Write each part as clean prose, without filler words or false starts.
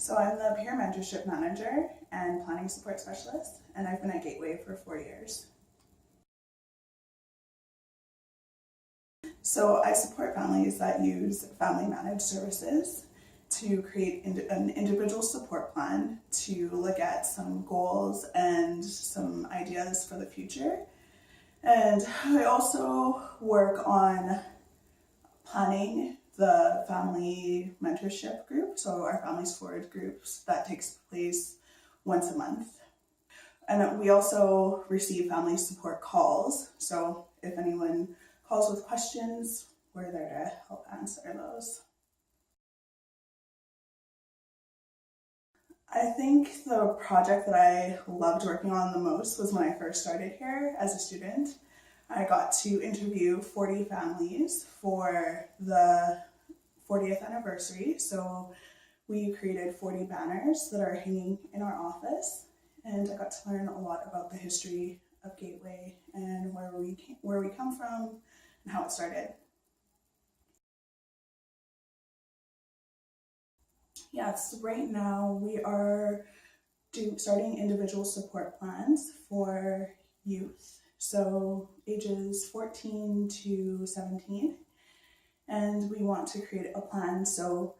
So I'm the peer mentorship manager and planning support specialist, and I've been at Gateway for 4 years. So I support families that use family managed services to create an individual support plan to look at some goals and some ideas for the future. And I also work on planning the family mentorship group, so our Families Forward groups that takes place once a month. And we also receive family support calls, so if anyone calls with questions, we're there to help answer those. I think the project that I loved working on the most was when I first started here as a student. I got to interview 40 families for the 40th anniversary. So we created 40 banners that are hanging in our office, and I got to learn a lot about the history of Gateway and where we come from and how it started. Yes, right now we are starting individual support plans for youth, so ages 14 to 17, and we want to create a plan so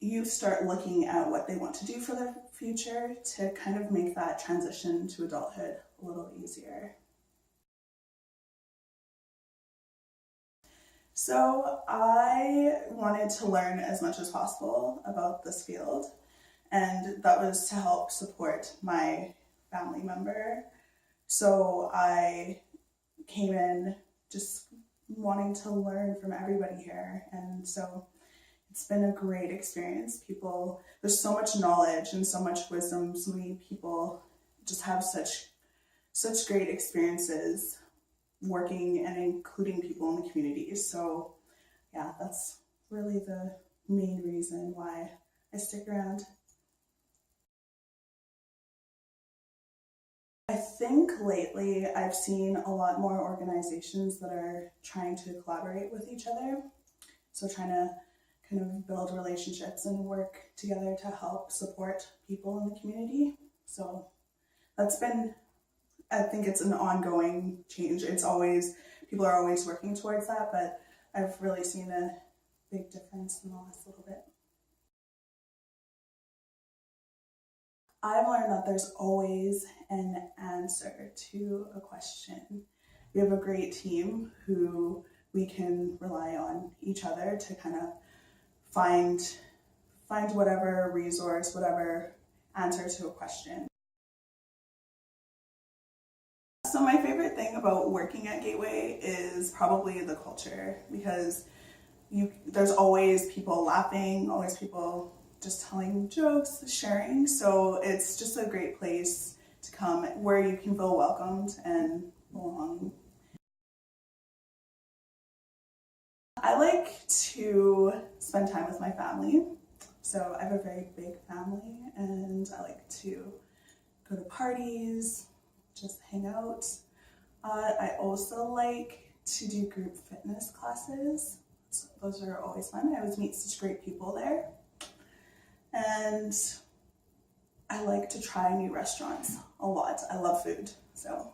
youth start looking at what they want to do for their future to kind of make that transition to adulthood a little easier. So I wanted to learn as much as possible about this field, and that was to help support my family member. So I came in just wanting to learn from everybody here, and so it's been a great experience. There's so much knowledge and so much wisdom. So many people just have such great experiences working and including people in the community. So yeah, that's really the main reason why I stick around. I think lately I've seen a lot more organizations that are trying to collaborate with each other. So trying to kind of build relationships and work together to help support people in the community. So I think it's an ongoing change. People are always working towards that, but I've really seen a big difference in the last little bit. I've learned that there's always an answer to a question. We have a great team who we can rely on each other to kind of find whatever resource, whatever answer to a question. So my favorite thing about working at Gateway is probably the culture, because there's always people laughing, always people just telling jokes, sharing. So it's just a great place to come where you can feel welcomed and belong. I like to spend time with my family. So I have a very big family, and I like to go to parties, just hang out. I also like to do group fitness classes. So those are always fun. I always meet such great people there. And I like to try new restaurants a lot. I love food, so.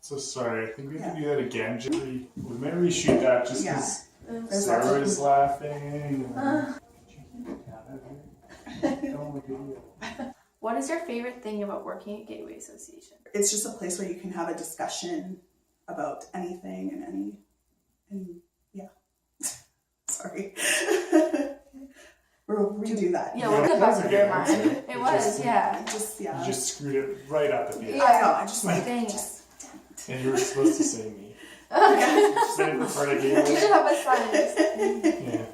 So sorry, I think we have to do that again. We might reshoot that just because Sarah is laughing. What is your favorite thing about working at Gateway Association? It's just a place where you can have a discussion about anything and yeah. Sorry. We'll redo that. Yeah, what's the best of your mind? It was, yeah. You just screwed it right up at the end. Yeah, I know. I just dang it. And you were supposed to say me. Okay. Say it for part of Gateway. You should have a sign. Yeah.